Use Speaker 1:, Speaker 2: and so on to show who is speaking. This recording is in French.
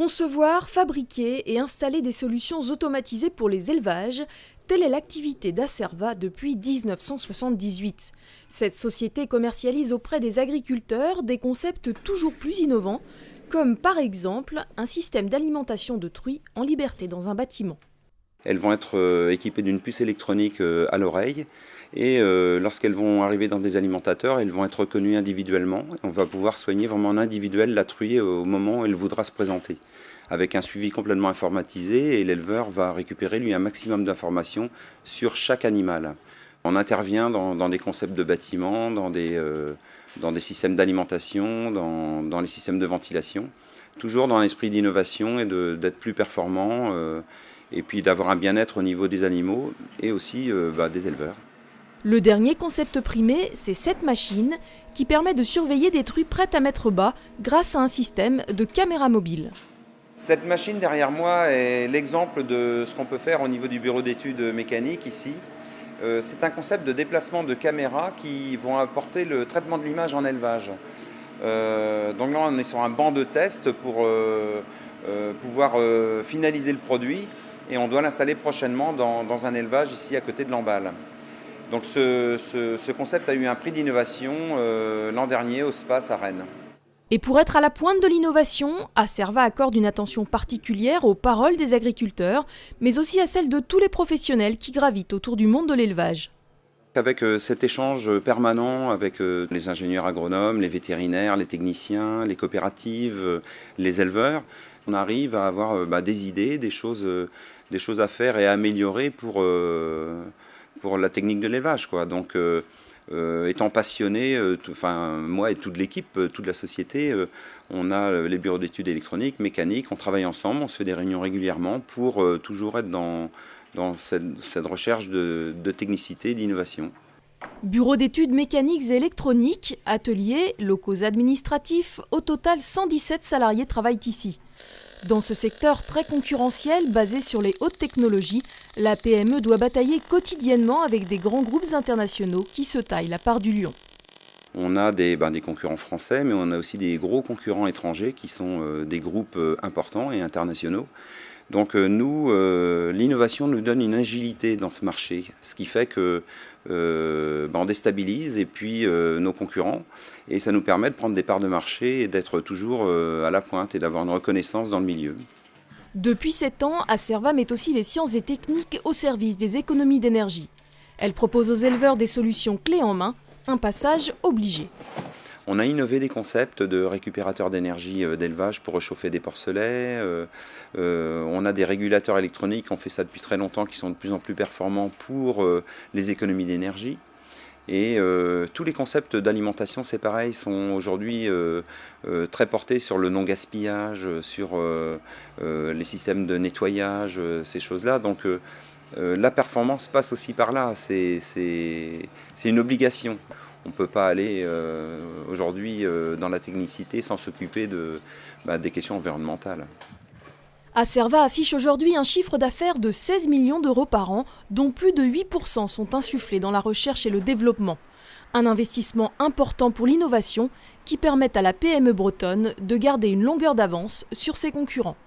Speaker 1: Concevoir, fabriquer et installer des solutions automatisées pour les élevages, telle est l'activité d'Acerva depuis 1978. Cette société commercialise auprès des agriculteurs des concepts toujours plus innovants, comme par exemple un système d'alimentation de truies en liberté dans un bâtiment.
Speaker 2: Elles vont être équipées d'une puce électronique à l'oreille et lorsqu'elles vont arriver dans des alimentateurs, elles vont être reconnues individuellement. On va pouvoir soigner vraiment en individuel la truie au moment où elle voudra se présenter, avec un suivi complètement informatisé, et l'éleveur va récupérer lui un maximum d'informations sur chaque animal. On intervient dans des concepts de bâtiments, dans des systèmes d'alimentation, dans les systèmes de ventilation, toujours dans l'esprit d'innovation et d'être plus performant. Et puis d'avoir un bien-être au niveau des animaux et aussi des éleveurs.
Speaker 1: Le dernier concept primé, c'est cette machine qui permet de surveiller des truies prêtes à mettre bas grâce à un système de caméra mobile.
Speaker 2: Cette machine derrière moi est l'exemple de ce qu'on peut faire au niveau du bureau d'études mécaniques ici. C'est un concept de déplacement de caméras qui vont apporter le traitement de l'image en élevage. Donc là on est sur un banc de test pour pouvoir finaliser le produit. Et on doit l'installer prochainement dans un élevage ici à côté de Lamballe. Donc ce concept a eu un prix d'innovation l'an dernier au SPACE à Rennes.
Speaker 1: Et pour être à la pointe de l'innovation, Acerva accorde une attention particulière aux paroles des agriculteurs, mais aussi à celles de tous les professionnels qui gravitent autour du monde de l'élevage.
Speaker 2: Avec cet échange permanent avec les ingénieurs agronomes, les vétérinaires, les techniciens, les coopératives, les éleveurs, on arrive à avoir des idées, des choses à faire et à améliorer pour la technique de l'élevage, quoi. Donc, étant passionné, moi et toute l'équipe, toute la société, on a les bureaux d'études électroniques, mécaniques, on travaille ensemble, on se fait des réunions régulièrement pour toujours être dans cette recherche de technicité et d'innovation.
Speaker 1: Bureau d'études mécaniques et électroniques, ateliers, locaux administratifs, au total 117 salariés travaillent ici. Dans ce secteur très concurrentiel basé sur les hautes technologies, la PME doit batailler quotidiennement avec des grands groupes internationaux qui se taillent la part du lion.
Speaker 2: On a des concurrents français, mais on a aussi des gros concurrents étrangers qui sont des groupes importants et internationaux. Donc nous, l'innovation nous donne une agilité dans ce marché, ce qui fait que on déstabilise et puis nos concurrents, et ça nous permet de prendre des parts de marché et d'être toujours à la pointe et d'avoir une reconnaissance dans le milieu.
Speaker 1: Depuis 7 ans, Acerva met aussi les sciences et techniques au service des économies d'énergie. Elle propose aux éleveurs des solutions clés en main, un passage obligé.
Speaker 2: On a innové des concepts de récupérateurs d'énergie d'élevage pour réchauffer des porcelets. On a des régulateurs électroniques, on fait ça depuis très longtemps, qui sont de plus en plus performants pour les économies d'énergie. Et tous les concepts d'alimentation, c'est pareil, sont aujourd'hui très portés sur le non-gaspillage, sur les systèmes de nettoyage, ces choses-là. Donc la performance passe aussi par là, c'est une obligation. On ne peut pas aller aujourd'hui dans la technicité sans s'occuper des questions environnementales.
Speaker 1: Acerva affiche aujourd'hui un chiffre d'affaires de 16 millions d'euros par an, dont plus de 8% sont insufflés dans la recherche et le développement. Un investissement important pour l'innovation qui permet à la PME bretonne de garder une longueur d'avance sur ses concurrents.